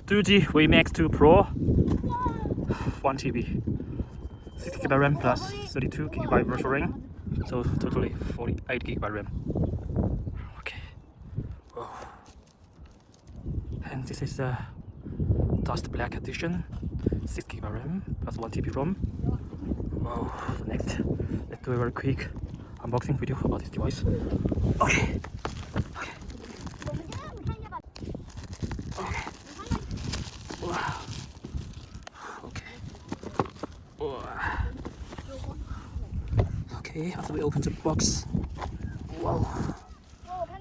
Doogee Vmax2Pro, 1 TB, 60GB RAM plus 32GB virtual RAM, so totally 48GB RAM. Okay. Whoa. And this is the dust black edition, 6GB RAM plus 1 TB ROM. Wow. Next, let's do a very quick unboxing video about this device. Okay. Wow. Okay. Wow. Okay, after we open the box, wow,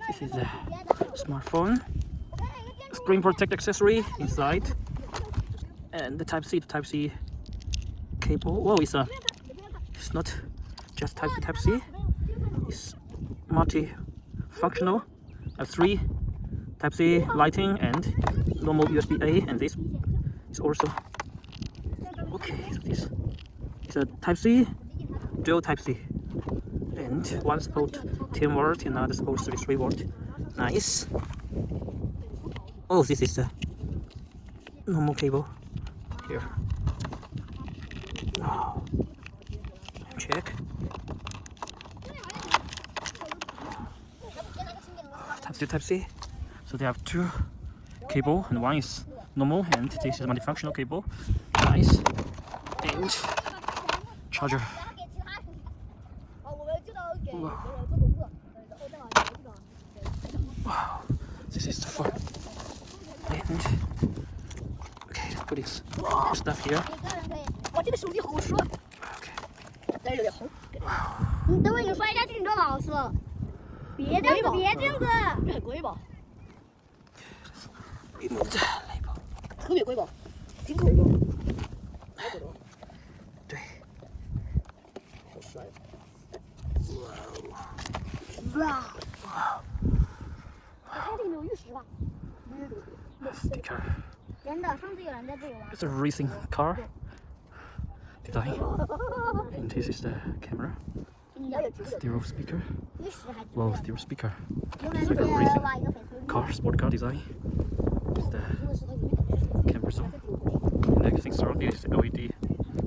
this is a smartphone, screen protect accessory inside, and the Type-C to Type-C cable. Whoa, it's not just Type-C Type-C, it's multi-functional. Have 3 Type-C lighting and normal USB-A, and this is also okay. So this is a Type-C, dual Type-C, and one support 10 volt, another support 33 volt. Nice. Oh, this is the normal cable here. Oh. Check. Type-C, Type-C. So they have 2 cable, and one is normal, and this is multifunctional cable. Nice. And charger. Wow. Wow. This is the phone. And okay, let's put this stuff here. Okay. Wow. 你等会你摔下去，你撞老师了。别这样子，别这样子。这很贵吧？ Remove the label. 特别贵吧？挺贵的。对。好帅。哇。哇。我看这个没有玉石吧？ Sticker. 真的，上次有人在这里玩。 It's a racing car design. And this is the camera. Stereo speaker. Wow, stereo speaker. It's like a racing car, sport car design. It's the camera zone. And everything surrounded is LED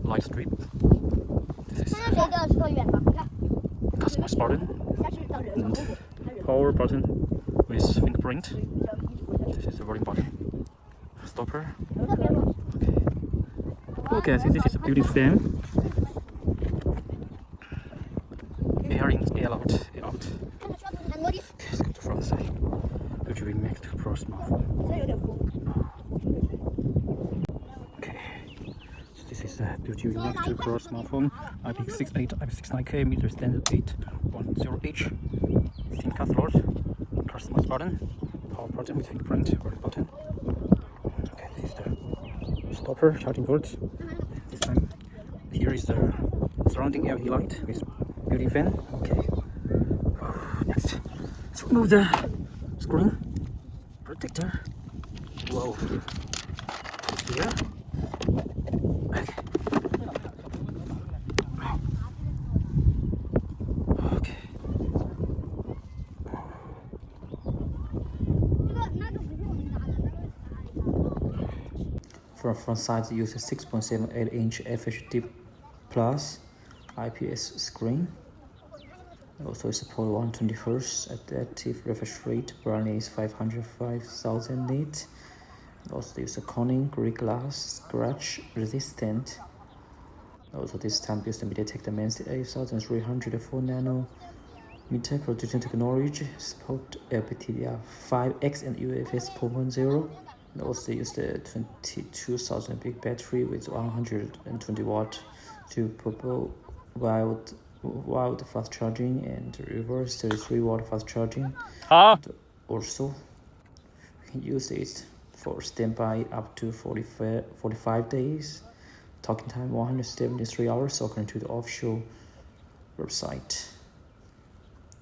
light strip. This is customize button and power button with fingerprint. This is the volume button. Stopper. Okay, I think this is a built-in fan. Air in, air out, air out. Okay, let's go to front side. Doogee Vmax2Pro smartphone. Okay, so this is the Doogee Vmax2Pro smartphone. IP68, IP69K, meter standard 810H. SIM card slot, customize button, power button with fingerprint, volume button. Okay, this is the stopper, charging port. This time, here is the surrounding LED light with built-in fan. Okay. Next, let's remove the screen protector. Whoa. Here. Okay. Okay. From front side, it uses 6.78-inch FHD plus IPS screen. Also support 120Hz adaptive refresh rate, brightness 505,000 nit. Also use a Corning grey glass, scratch resistant. Also this time use the MediaTek Dimensity 8304 nanometer production technology, support LPDDR5X and UFS 4.0. Also use the 22,000 big battery with 120 watt to propel wild fast charging and reverse 33 watt fast charging. Also, you can use it for standby up to 45 days. Talking time 173 hours according to the official website.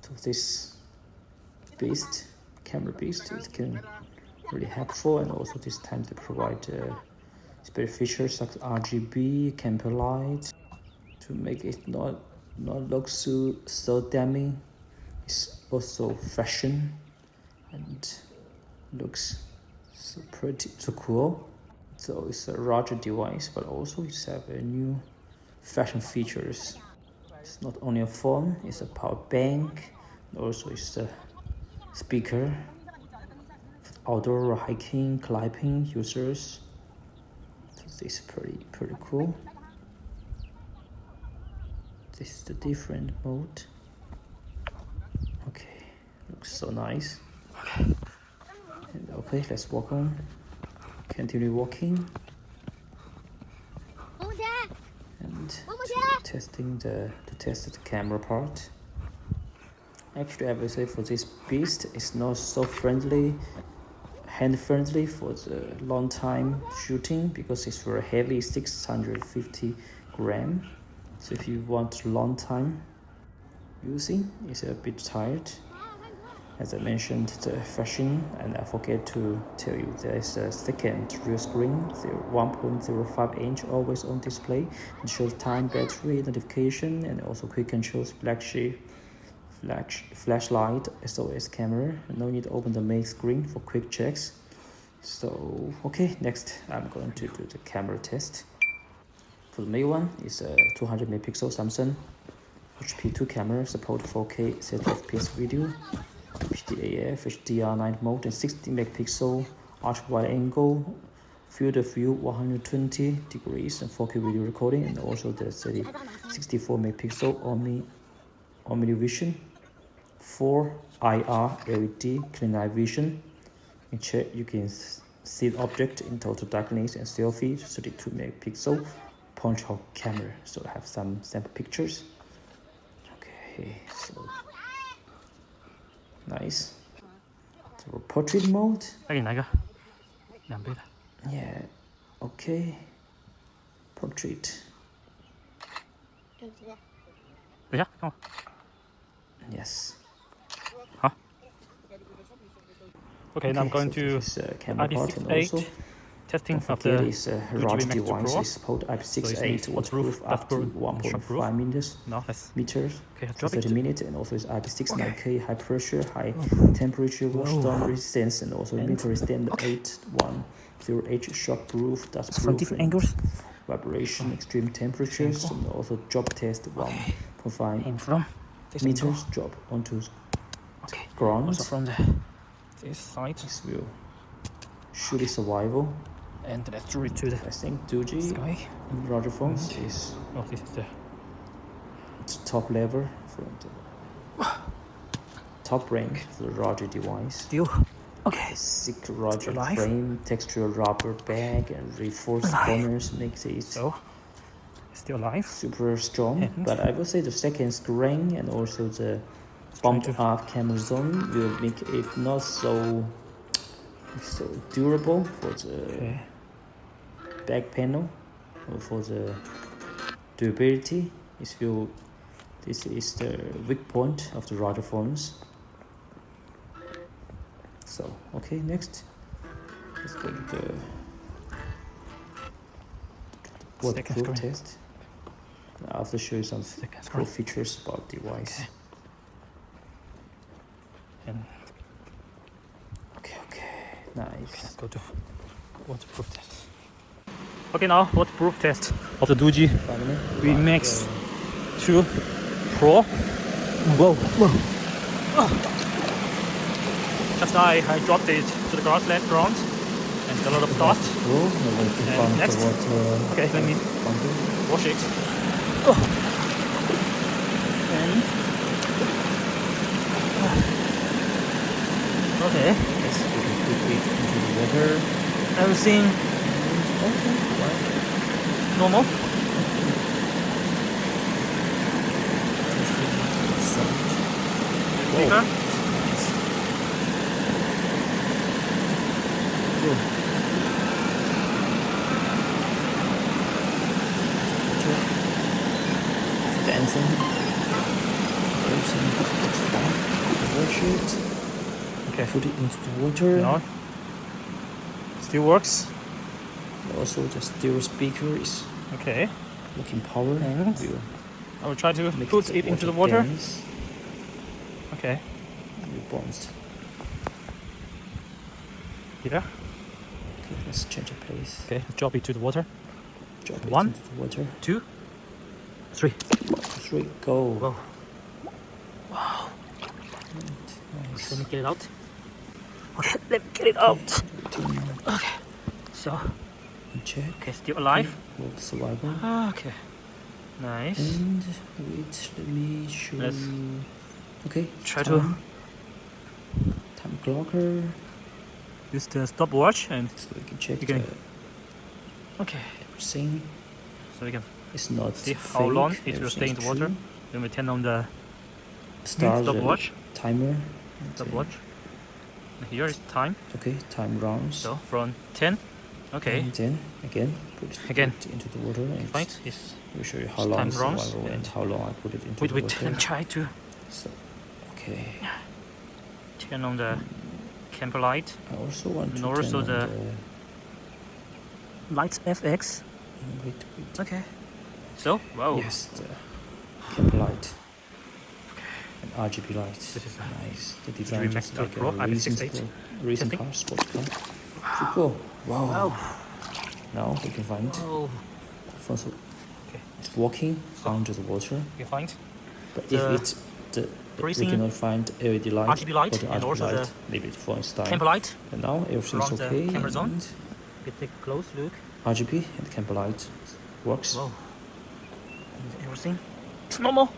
So this beast, camera beast, it can really helpful, and also this time they provide special features like RGB, camper light to make it not look so damning. It's also fashion and looks so pretty, so cool. So it's a larger device, but also it's have a new fashion features. It's not only a phone, it's a power bank, also it's a speaker for outdoor hiking, climbing users. So this is pretty cool. This is the different mode. Okay, looks so nice. And okay, let's walk on. Continue walking. And testing to test the camera part. Actually, I would say for this beast, it's not so friendly, hand friendly for the long time shooting because it's very heavy, 650 gram. So if you want long time using, it's a bit tired. As I mentioned, the fashion, and I forget to tell you, there is a second real screen, the 1.05 inch always on display. It shows time, battery, notification, and also quick controls, flagship, flashlight, SOS camera. No need to open the main screen for quick checks. So okay, next I'm going to do the camera test. For the main one is a 200 megapixel Samsung HP2 camera, support 4K 30fps video, PDAF, HDR9 mode, and 60 megapixel ultra wide angle field of view 120 degrees and 4K video recording, and also the 64 megapixel OmniVision 4 IR LED clean night vision. In check, you can see the object in total darkness and selfie 32 megapixel punch hole camera. So I have some sample pictures. Okay, so nice. So portrait mode. Yeah, okay. Portrait. Yes. Okay, now I'm going to IP68 testing of the Doogee Vmax2Pro. Support IP68 waterproof up to 1.5 meters. Okay, For 30 minutes, and also is IP69K high pressure, high temperature, storm resistance, and also military standard 810H shockproof, dustproof, and vibration, extreme temperatures, and also drop test 1.5 meters drop onto ground. Also from this side, this will surely survival. And let's read to the I think Doogee larger phones is this is the top level from the top rank for the larger device. Still okay. Thick larger frame, textural rubber bag, and reinforced corners makes it so still alive, super strong. But I would say the second screen and also the bumped up camera zone will make it not so durable for the back panel, or for the durability. This is the weak point of the larger phones. So okay, next let's go to the waterproof test. I'll have to show you some cool features about the device. Okay, nice. Let's go to waterproof test. Okay, now waterproof test of the Doogee Vmax2Pro. Whoa. Just now I dropped it to the ground and got a lot of dust. And next, okay, let me wash it. And okay, let's put it quickly into the water. Everything normal. Speaker. Dancing. Wash it. Okay. Put it into the water. No. Still works. Also, the stereo speaker is looking power. And I will try to put it into the water. Dance. Okay. bounced. Here. Okay, let's change the place. Okay, drop it to the water. Drop it 1, into the water. 2, 3. 1, 2, 3, go. Whoa. Wow. Nice. Let me get it out. Okay, let me get it out. Okay. So. Check. Okay, still alive. Okay. Survival. Okay. Nice. And wait, let me show you. Okay. Try time clocker. Use the stopwatch and so we can check okay. everything. So we can It's not see fake. how long it will stay in the water. True. Then we turn on the stopwatch. Timer. Stopwatch. Here is time. Okay, time rounds. So from 10. Okay. And then again put it into the water and right. Yes. we'll show you how long it's survival and how long I put it into the water. Wait, let me try to. So, okay. Turn on the camera light. I also want to turn on the lights FX. Wait. Okay. So, wow. Yes, the camera light. And RGB lights. This is nice. The design is like Pro, a racing car, sports car. Pretty cool. Wow. Now we can find. First, it's walking under the water. You find. But if it's we cannot find LED light, RGB light, or the and RGB also light, the maybe it's for style. camera light. And now everything's okay. The camera zone. You take a close look. RGB and camera light works. Wow. Everything. It's normal.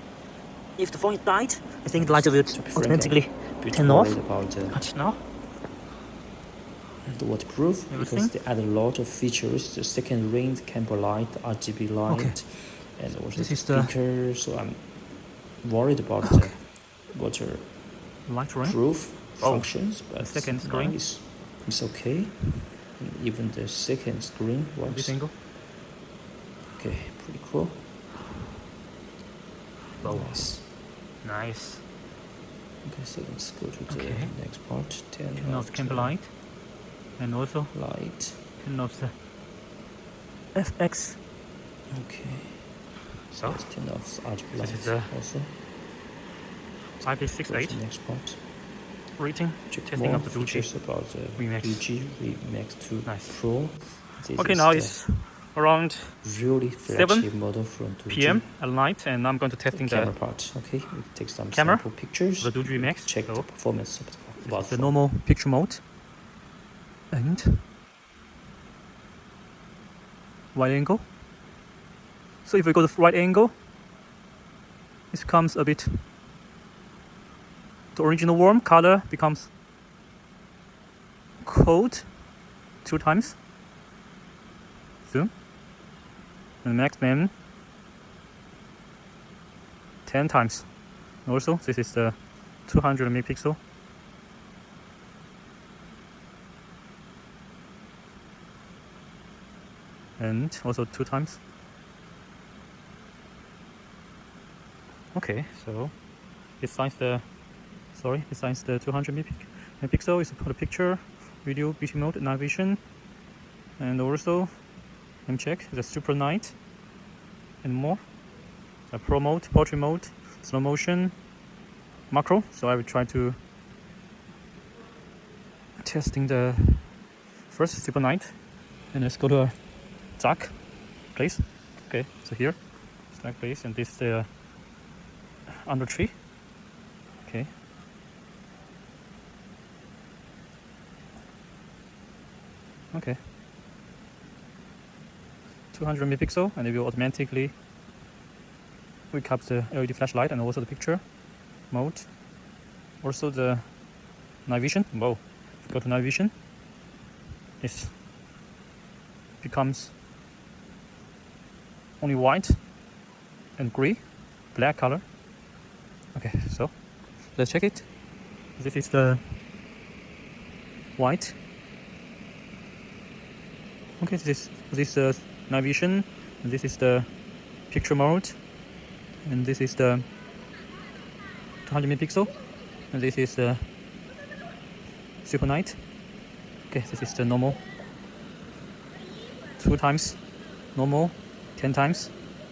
If the phone is died, I think the light will automatically turn off. But now. The waterproof because they add a lot of features. The second ring, the camera light, RGB light, and also this the is speaker. So I'm worried about the waterproof functions, but the second screen is okay. And even the second screen works. This angle. Okay, pretty cool. Oh. Nice. Okay, so let's go to the next part. Turn off the camera light. And also light. Turn off the FX. Okay. So let's turn off the RGB light also. IP68. Next part. Rating. Testing of the Doogee about the Doogee Vmax2Pro. Okay, now it's around really flagship model from Doogee PM at night, and I'm going to testing the camera part. Okay, we take some camera sample pictures. The Doogee Vmax. Check the performance of the normal picture mode and wide angle. So if we go to right angle, it becomes a bit. The original warm color becomes cold 2 times. Zoom. And maximum 10 times. Also, this is the 200 megapixel. And also 2 times. Okay, so besides the 200 megapixel is for the picture, video, beauty mode, night vision, and also let me check the super night and more. The pro mode, portrait mode, slow motion, macro. So I will try to testing the first super night, and let's go to a dark place. Okay, so here, dark place, and this is the under tree. Okay. Okay. 200 megapixel, and it will automatically wake up the LED flashlight and also the picture mode. Also the night vision. Whoa. Go to night vision. It becomes only white and gray, black color. Okay, so let's check it. This is the white. Okay, this is night vision, and this is the picture mode, and this is the 200 megapixel, and this is the super night. Okay, this is the normal. 2 times normal, 10 times.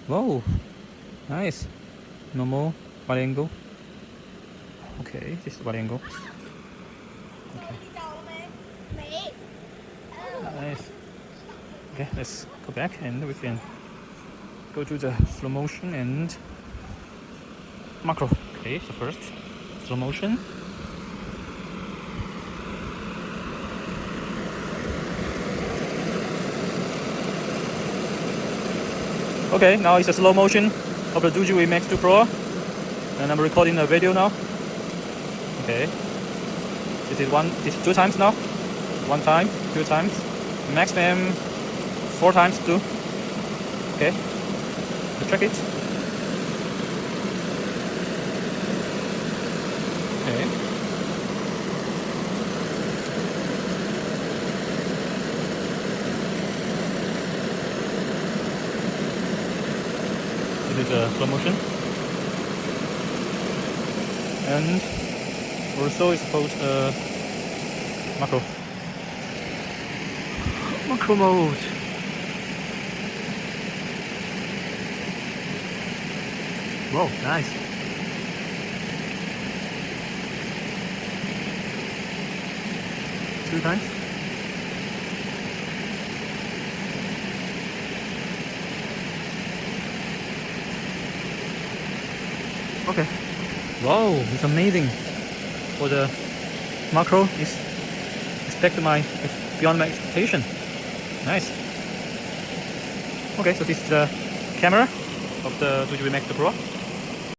Whoa, nice. Normal, wide angle. Okay. Okay, this is the wide angle. Nice. Okay, let's go back and we can go to the slow motion and macro. Okay, so first slow motion. Okay, now it's a slow motion of the Doogee Vmax2Pro, and I'm recording a video now. Okay, this is 2 times now. 1 time, 2 times, maximum 4 times too. Okay, let's check it. Okay. This is a slow motion, and also it's supposed macro mode. Whoa, nice. Two times. Okay. Wow, it's amazing. For the macro is beyond my expectation. Nice. Okay, so this is the camera of the Doogee Vmax2Pro.